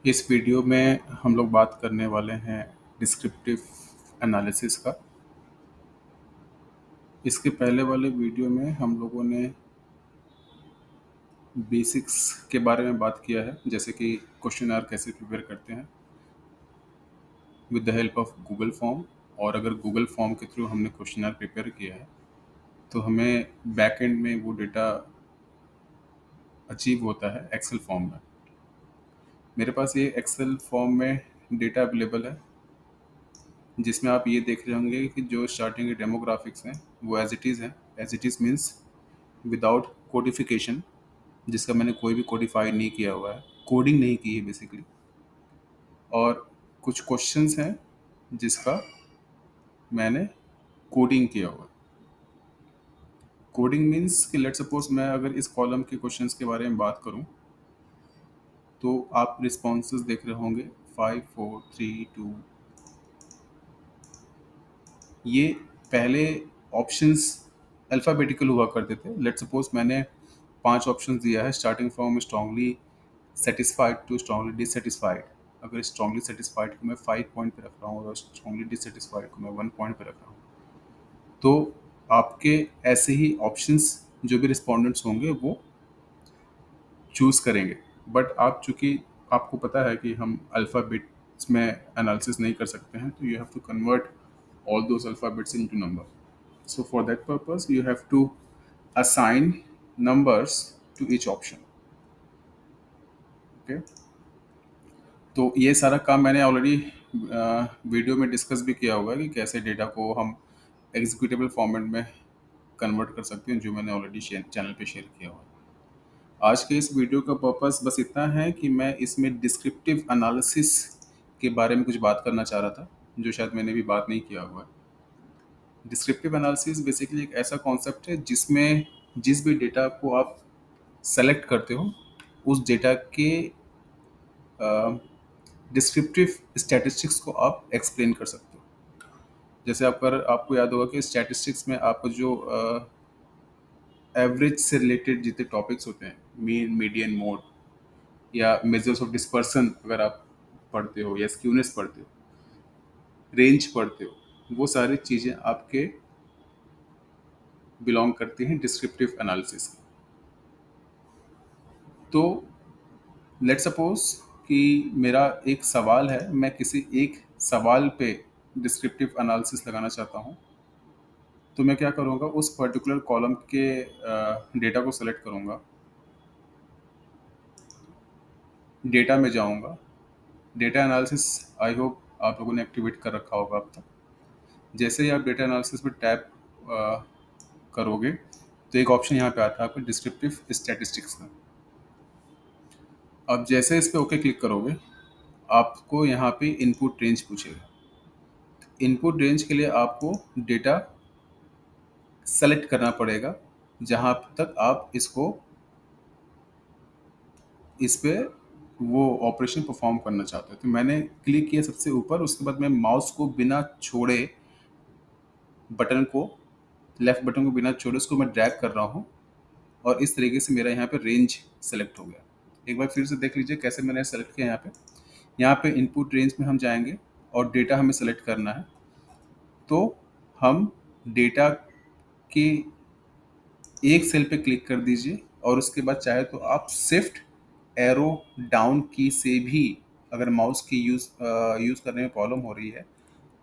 इस वीडियो में हम लोग बात करने वाले हैं डिस्क्रिप्टिव एनालिसिस का। इसके पहले वाले वीडियो में हम लोगों ने बेसिक्स के बारे में बात किया है, जैसे कि क्वेश्चनर कैसे प्रिपेयर करते हैं with the help of Google form. और अगर गूगल फॉर्म के थ्रू हमने क्वेश्चनर प्रिपेयर किया है तो हमें बैक एंड में वो डेटा अचीव होता है एक्सेल फॉर्म में। मेरे पास ये एक्सेल फॉर्म में डेटा अवेलेबल है, जिसमें आप ये देख रहे होंगे कि जो स्टार्टिंग के डेमोग्राफिक्स हैं वो एज इट इज़ हैं। As it is means without codification, जिसका मैंने कोई भी कोडिफाई नहीं किया हुआ है, कोडिंग नहीं की है बेसिकली। और कुछ क्वेश्चंस हैं जिसका मैंने कोडिंग किया हुआ है। कोडिंग मीन्स कि लेट सपोज मैं अगर इस कॉलम के क्वेश्चंस के बारे में बात करूं तो आप रिस्पॉन्सेज देख रहे होंगे 5 4 3 2। ये पहले ऑप्शंस अल्फ़ाबेटिकल हुआ करते थे। लेट सपोज मैंने 5 ऑप्शंस दिया है, starting from strongly satisfied to strongly dissatisfied. अगर स्ट्रांगली सेटिस्फाइड को मैं 5 पॉइंट पे रख रहा हूँ और स्ट्रांगली डिससेटिस्फाइड को मैं 1 पॉइंट पे रख रहा हूँ, तो आपके ऐसे ही ऑप्शंस जो भी रिस्पोंडेंट्स होंगे वो चूज़ करेंगे। बट आप चूँकि आपको पता है कि हम अल्फ़ाबेट्स में एनालिसिस नहीं कर सकते हैं, तो you have to convert all those alphabets into number. So for that purpose, you have to assign numbers to each option. Okay. तो ये सारा काम मैंने ऑलरेडी वीडियो में डिस्कस भी किया हुआ है कि कैसे डेटा को हम एग्जीक्यूटेबल फॉर्मेट में कन्वर्ट कर सकते हैं, जो मैंने ऑलरेडी चैनल पे शेयर किया हुआ है। आज के इस वीडियो का पर्पस बस इतना है कि मैं इसमें डिस्क्रिप्टिव एनालिसिस के बारे में कुछ बात करना चाह रहा था, जो शायद मैंने भी बात नहीं किया हुआ है। डिस्क्रिप्टिव एनालिसिस बेसिकली एक ऐसा कॉन्सेप्ट है जिसमें जिस भी डेटा को आप सेलेक्ट करते हो उस डेटा के डिस्क्रिप्टिव स्टैटिस्टिक्स को आप एक्सप्लेन कर सकते हो। जैसे आपको याद होगा कि स्टैटिस्टिक्स में आपको जो एवरेज से रिलेटेड जितने टॉपिक्स होते हैं, मीन मीडियन मोड या मेजर्स ऑफ डिस्पर्सन अगर आप पढ़ते हो, या स्क्यूनेस पढ़ते हो, रेंज पढ़ते हो, वो सारी चीज़ें आपके बिलोंग करती हैं डिस्क्रिप्टिव एनालिसिस। तो लेट सपोज कि मेरा एक सवाल है, मैं किसी एक सवाल पे डिस्क्रिप्टिव एनालिसिस लगाना चाहता हूँ, तो मैं क्या करूँगा, उस पर्टिकुलर कॉलम के डेटा को सेलेक्ट करूँगा, डेटा में जाऊँगा। डेटा एनालिसिस आई होप आप लोगों ने एक्टिवेट कर रखा होगा अब तक। जैसे ही आप डेटा एनालिसिस पर टैप करोगे तो एक ऑप्शन यहाँ पे आता है आपका डिस्क्रिप्टिव स्टैटिस्टिक्स का। अब जैसे इस पे ओके क्लिक करोगे, आपको यहाँ पे इनपुट रेंज पूछेगा। इनपुट रेंज के लिए आपको डेटा सेलेक्ट करना पड़ेगा जहाँ तक आप इस पे वो ऑपरेशन परफॉर्म करना चाहते हो। तो मैंने क्लिक किया सबसे ऊपर, उसके बाद मैं माउस को बिना छोड़े बटन को लेफ्ट बटन को बिना छोड़े उसको मैं ड्रैग कर रहा हूँ, और इस तरीके से मेरा यहाँ पे रेंज सेलेक्ट हो गया। एक बार फिर से देख लीजिए कैसे मैंने सेलेक्ट किया। यहाँ पे इनपुट रेंज में हम जाएंगे और डेटा हमें सेलेक्ट करना है। तो हम डेटा के एक सेल पे क्लिक कर दीजिए, और उसके बाद चाहे तो आप शिफ्ट एरो डाउन की से भी, अगर माउस की यूज़ करने में प्रॉब्लम हो रही है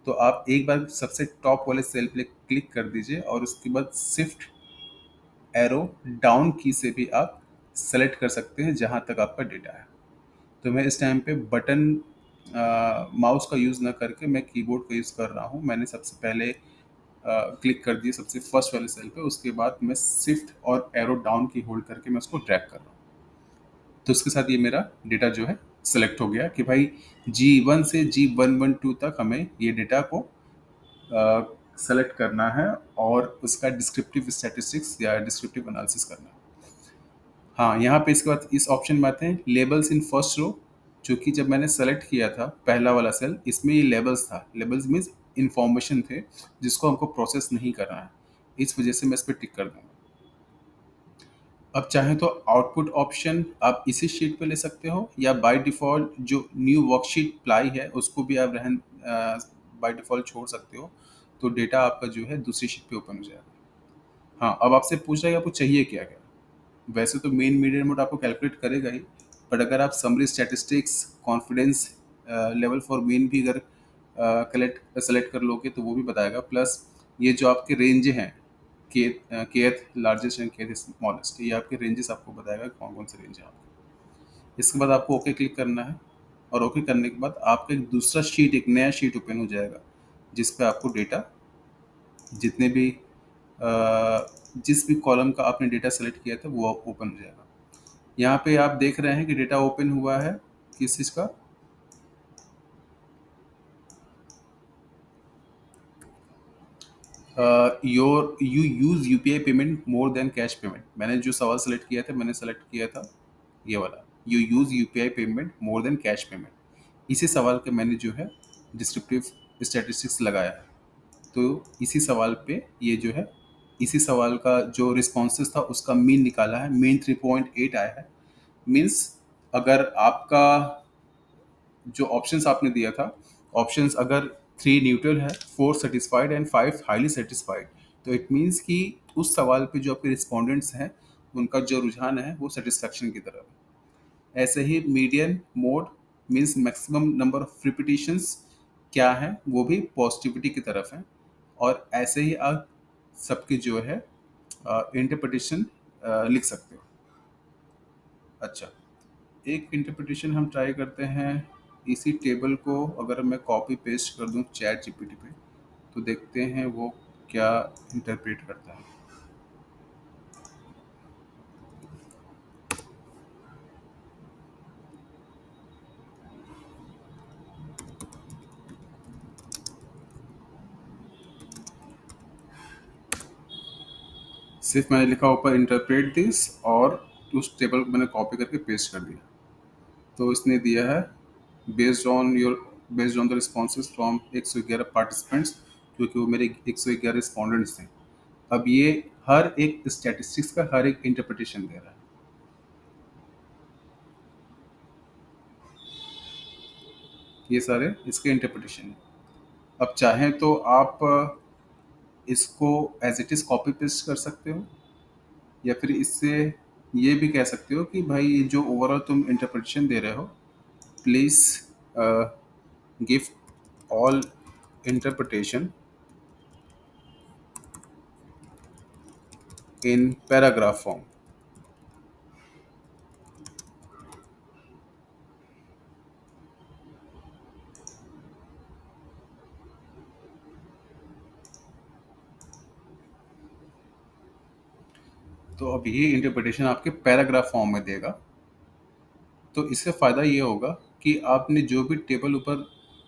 तो आप एक बार सबसे टॉप वाले सेल पे क्लिक कर दीजिए, और उसके बाद शिफ्ट एरो डाउन की से भी आप सेलेक्ट कर सकते हैं जहां तक आपका डेटा है। तो मैं इस टाइम पे बटन माउस का यूज़ ना करके मैं कीबोर्ड का यूज़ कर रहा हूँ। मैंने सबसे पहले क्लिक कर दिया सबसे फर्स्ट वाले सेल पे, उसके बाद मैं शिफ्ट और एरो डाउन की होल्ड करके मैं उसको ड्रैग कर रहा हूँ। तो उसके साथ ये मेरा डेटा जो है सेलेक्ट हो गया कि भाई G1 से G112 तक हमें ये डेटा को सेलेक्ट करना है और उसका डिस्क्रिप्टिव स्टैटिस्टिक्स या डिस्क्रिप्टिव एनालिसिस करना है। हाँ, यहाँ पे इसके बाद इस ऑप्शन में आते हैं लेबल्स इन फर्स्ट रो। चूँकि जब मैंने सेलेक्ट किया था पहला वाला सेल, इसमें ये लेबल्स था। लेबल्स मीन्स इंफॉर्मेशन थे जिसको हमको प्रोसेस नहीं करना है, इस वजह से मैं इस पर टिक कर दूंगा। अब चाहें तो आउटपुट ऑप्शन आप इसी शीट पे ले सकते हो, या बाय डिफ़ॉल्ट जो न्यू वर्कशीट प्लाई है उसको भी आप बाय डिफ़ॉल्ट छोड़ सकते हो। तो डेटा आपका जो है दूसरी शीट पे ओपन हो जाएगा। हाँ, अब आपसे पूछ रहा है कि आपको चाहिए क्या-क्या? वैसे तो मेन मीडियन मोड आपको कैलकुलेट करेगा ही, बट अगर आप summary statistics, confidence level for mean भी अगर कलेक्ट सेलेक्ट कर लोगे तो वो भी बताएगा। प्लस ये जो आपके रेंज हैं, kth largest and kth smallest, ये आपके रेंजेस आपको बताएगा कौन कौन से रेंज है आपके। इसके बाद आपको ओके क्लिक करना है, और ओके करने के बाद आपका एक दूसरा शीट, एक नया शीट ओपन हो जाएगा, जिस पे आपको डेटा, जितने भी जिस भी कॉलम का आपने डेटा सेलेक्ट किया था वो ओपन हो जाएगा। यहाँ पे आप देख रहे हैं कि डेटा ओपन हुआ है किस चीज़ का, your you use UPI payment more than cash payment. मैंने जो सवाल सेलेक्ट किया था, मैंने सेलेक्ट किया था ये वाला, you use UPI payment more than cash payment. इसी सवाल का मैंने जो है डिस्क्रिप्टिव स्टैटिस्टिक्स लगाया है। तो इसी सवाल पे ये जो है, इसी सवाल का जो रिस्पॉन्सेज था उसका मीन निकाला है, मीन 3.8 आया है। मीन्स अगर आपका जो ऑप्शंस आपने दिया था, ऑप्शंस अगर 3 न्यूट्रल है, 4 सेटिस्फाइड एंड 5 हाईली सेटिस्फाइड, तो इट मीन्स कि उस सवाल पे जो आपके रिस्पोंडेंट्स हैं उनका जो रुझान है वो सेटिस्फैक्शन की तरफ है। ऐसे ही median mode means maximum number of repetitions क्या है, वो भी पॉजिटिविटी की तरफ है। और ऐसे ही आप सबके जो है इंटरप्रिटेशन लिख सकते हो। अच्छा, एक इंटरप्रिटेशन हम ट्राई करते हैं। इसी टेबल को अगर मैं कॉपी पेस्ट कर दूं चैट जीपीटी पे, तो देखते हैं वो क्या इंटरप्रेट करता है। सिर्फ मैंने लिखा ऊपर इंटरप्रेट दिस, और उस टेबल को मैंने कॉपी करके पेस्ट कर दिया। तो इसने दिया है based on your based on the responses from 111 participants, क्योंकि वो मेरे 111 रिस्पॉन्डेंट्स थे। अब ये हर एक स्टैटिस्टिक्स का हर एक इंटरप्रिटेशन दे रहा है। ये सारे इसके इंटरप्रिटेशन है। अब चाहें तो आप इसको as it is copy paste कर सकते हो, या फिर इससे ये भी कह सकते हो कि भाई ये जो ओवरऑल तुम इंटरप्रिटेशन दे रहे हो, please give all interpretation in paragraph form. तो अब ये इंटरप्रिटेशन आपके पैराग्राफ फॉर्म में देगा। तो इससे फ़ायदा ये होगा कि आपने जो भी टेबल ऊपर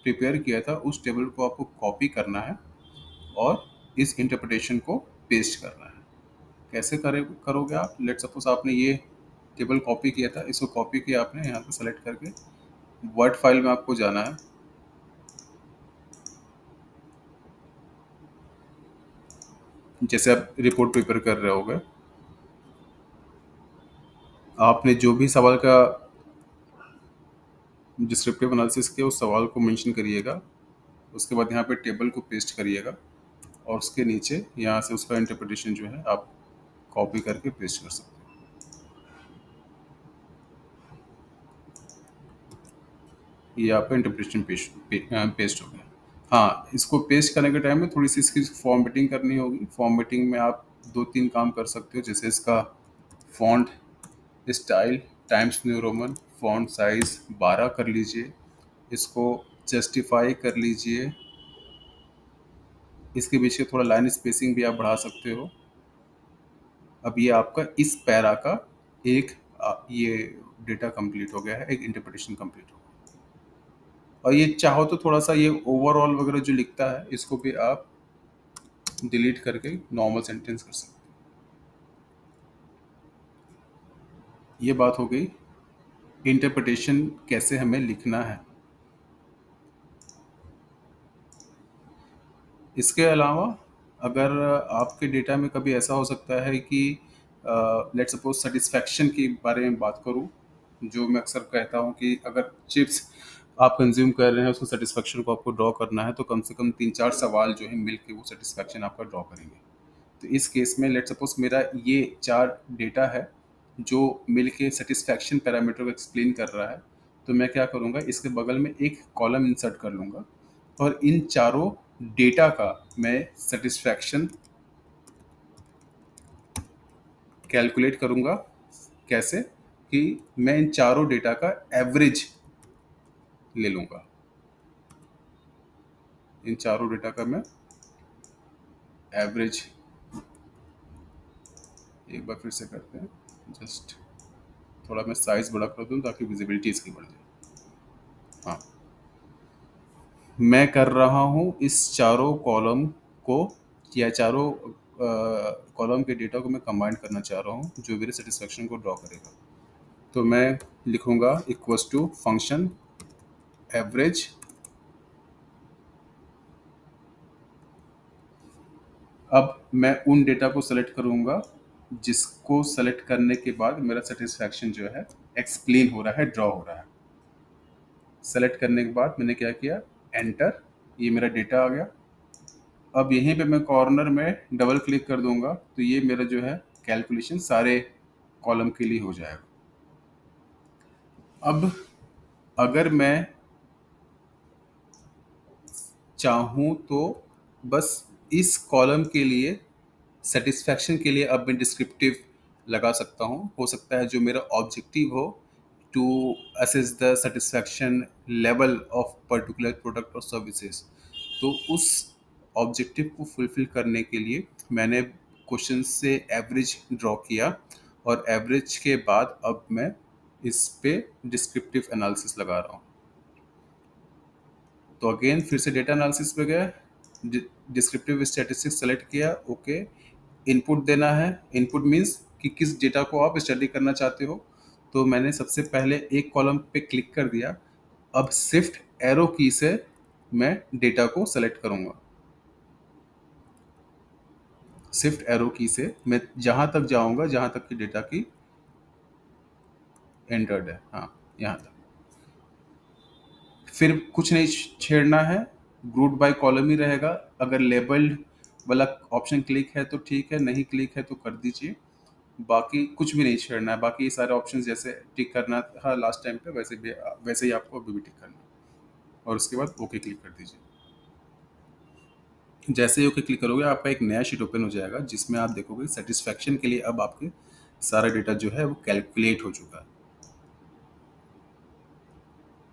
प्रिपेयर किया था उस टेबल को आपको कॉपी करना है, और इस इंटरप्रिटेशन को पेस्ट करना है। कैसे करोगे आप? लेट सपोज आपने ये टेबल कॉपी किया था, इसको कॉपी किया आपने, यहाँ पे सेलेक्ट करके वर्ड फाइल में आपको जाना है। जैसे आप रिपोर्ट प्रिपेयर कर रहे होगे, आपने जो भी सवाल का डिस्क्रिप्टिव एनालिसिस किया उस सवाल को मेंशन करिएगा। उसके बाद यहाँ पे टेबल को पेस्ट करिएगा, और उसके नीचे यहाँ से उसका इंटरप्रिटेशन जो है आप कॉपी करके पेस्ट कर सकते हैं। ये आपका इंटरप्रिटेशन पेस्ट हो गया। हाँ, इसको पेस्ट करने के टाइम में थोड़ी सी इसकी फॉर्मेटिंग करनी होगी। फॉर्मेटिंग में आप 2-3 काम कर सकते हो, जैसे इसका font style times new Roman, font size 12 कर लीजिए, इसको जस्टिफाई कर लीजिए, इसके बीच में थोड़ा लाइन स्पेसिंग भी आप बढ़ा सकते हो। अब ये आपका इस पैरा का एक ये डेटा कंप्लीट हो गया है, एक इंटरप्रिटेशन कंप्लीट हो गया। और ये चाहो तो थोड़ा सा ये ओवरऑल वगैरह जो लिखता है इसको भी आप डिलीट करके नॉर्मल सेंटेंस कर सकते हैं। ये बात हो गई इंटरप्रिटेशन कैसे हमें लिखना है। इसके अलावा अगर आपके डेटा में कभी ऐसा हो सकता है कि लेट सपोज सेटिस्फैक्शन के बारे में बात करूं, जो मैं अक्सर कहता हूं कि अगर चिप्स आप कंज्यूम कर रहे हैं, उसको सेटिस्फैक्शन को आपको ड्रॉ करना है, तो कम से कम 3-4 सवाल जो है मिल के वो सेटिस्फैक्शन आपका ड्रॉ करेंगे। तो इस केस में लेट सपोज मेरा ये 4 डेटा है जो मिल के सेटिस्फैक्शन पैरामीटर को एक्सप्लेन कर रहा है। तो मैं क्या करूँगा, इसके बगल में एक कॉलम इंसर्ट कर लूँगा और इन चारों डेटा का मैं सेटिस्फैक्शन कैलकुलेट करूँगा। कैसे? कि मैं इन चारों डेटा का एवरेज ले लूँगा। इन चारों डेटा का मैं एवरेज एक बार फिर से करते हैं। जस्ट थोड़ा मैं साइज बड़ा कर दूं ताकि विजिबिलिटी इसकी बढ़ जाए। हाँ, मैं कर रहा हूँ इस चारों कॉलम को, या चारों कॉलम के डेटा को मैं कंबाइन करना चाह रहा हूँ जो मेरे सेटिस्फैक्शन को ड्रॉ करेगा। तो मैं लिखूंगा इक्वल्स टू फंक्शन एवरेज। अब मैं उन डेटा को सेलेक्ट करूंगा जिसको सेलेक्ट करने के बाद मेरा सेटिस्फैक्शन जो है एक्सप्लेन हो रहा है, ड्रॉ हो रहा है। सेलेक्ट करने के बाद मैंने क्या किया, एंटर, ये मेरा डेटा आ गया। अब यहीं पे मैं कॉर्नर में डबल क्लिक कर दूंगा तो ये मेरा जो है कैलकुलेशन सारे कॉलम के लिए हो जाएगा। अब अगर मैं चाहूँ तो बस इस कॉलम के लिए सेटिस्फैक्शन के लिए अब मैं डिस्क्रिप्टिव लगा सकता हूँ। हो सकता है जो मेरा ऑब्जेक्टिव हो to assess the satisfaction level of particular product और सर्विसेज, तो उस ऑब्जेक्टिव को फुलफिल करने के लिए मैंने क्वेश्चन से एवरेज ड्रॉ किया और एवरेज के बाद अब मैं इस पे डिस्क्रिप्टिव एनालिसिस लगा रहा हूँ। तो अगेन फिर से डेटा एनालिसिस पे गए, डिस्क्रिप्टिव स्टैटिस्टिक्स सेलेक्ट किया, ओके। इनपुट देना है, इनपुट मीन्स कि किस डेटा को आप स्टडी करना चाहते हो। तो मैंने सबसे पहले एक कॉलम पे क्लिक कर दिया। अब शिफ्ट एरो की से मैं डेटा को सेलेक्ट करूंगा। शिफ्ट एरो की से मैं जहां तक जाऊंगा जहां तक की डेटा की एंटर्ड है, हाँ, यहाँ तक। फिर कुछ नहीं छेड़ना है, ग्रुप बाय कॉलम ही रहेगा। अगर लेबल्ड वाला ऑप्शन क्लिक है तो ठीक है, नहीं क्लिक है तो कर दीजिए। बाकी कुछ भी नहीं छेड़ना है, बाकी ये सारे ऑप्शन जैसे टिक करना था लास्ट टाइम पे वैसे ही आपको अभी भी टिक करना है और उसके बाद ओके क्लिक कर दीजिए। जैसे ही ओके क्लिक करोगे आपका एक नया शीट ओपन हो जाएगा जिसमें आप देखोगे सेटिस्फैक्शन के लिए अब आपके सारा डेटा जो है वो कैलकुलेट हो चुका है।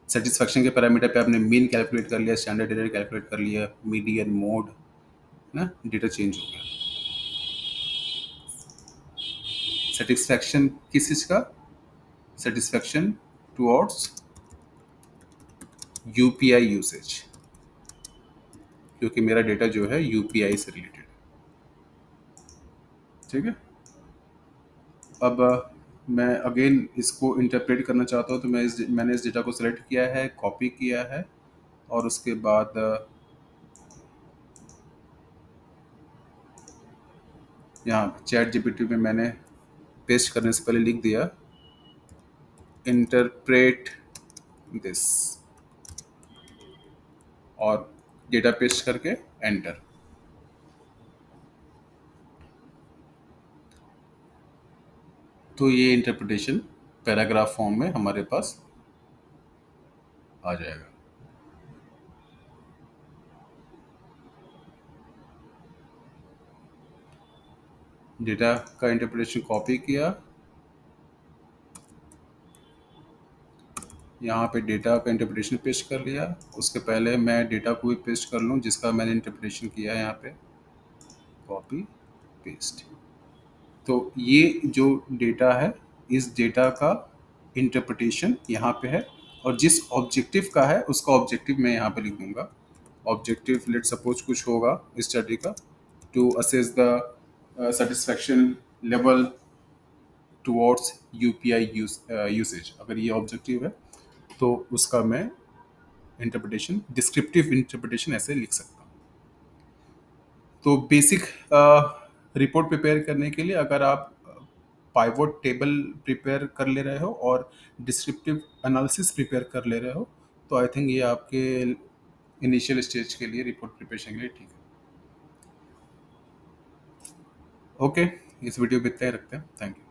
सेटिस्फैक्शन के पैरामीटर पे आपने मीन कैलकुलेट कर लिया, स्टैंडर्ड एरर कैलकुलेट कर लिया, मीडियन, मोड, ना, डेटा चेंज हो गया। सेटिस्फैक्शन किस चीज का? सेटिस्फैक्शन टुवर्ड्स यूपीआई यूसेज, क्योंकि मेरा डेटा जो है यूपीआई से रिलेटेड है। ठीक है। अब मैं अगेन इसको इंटरप्रेट करना चाहता हूँ, तो मैंने इस डेटा को सेलेक्ट किया है, कॉपी किया है और उसके बाद यहाँ चैट जीपीटी में मैंने पेस्ट करने से पहले लिख दिया इंटरप्रेट दिस और डेटा पेस्ट करके एंटर। तो ये इंटरप्रिटेशन पैराग्राफ फॉर्म में हमारे पास आ जाएगा। डेटा का इंटरप्रिटेशन कॉपी किया, यहाँ पे डेटा का इंटरप्रिटेशन पेस्ट कर लिया। उसके पहले मैं डेटा को भी पेस्ट कर लूँ जिसका मैंने इंटरप्रिटेशन किया है, यहाँ पे कॉपी पेस्ट। तो ये जो डेटा है, इस डेटा का इंटरप्रिटेशन यहाँ पे है और जिस ऑब्जेक्टिव का है उसका ऑब्जेक्टिव मैं यहाँ पे लिख दूंगा। ऑब्जेक्टिव लेट सपोज कुछ होगा स्टडी का, to assess the satisfaction level towards UPI usage. अगर ये ऑब्जेक्टिव है तो उसका मैं इंटरप्रिटेशन, डिस्क्रिप्टिव इंटरप्रिटेशन ऐसे लिख सकता हूँ। तो बेसिक रिपोर्ट प्रिपेयर करने के लिए अगर आप पाइवोट टेबल प्रिपेयर कर ले रहे हो और डिस्क्रिप्टिव एनालिसिस प्रिपेयर कर ले रहे हो, तो आई थिंक ये आपके इनिशियल स्टेज के लिए, रिपोर्ट प्रिपरेशन के लिए ठीक है। ओके, इस वीडियो में इतना ही रखते हैं। Thank you.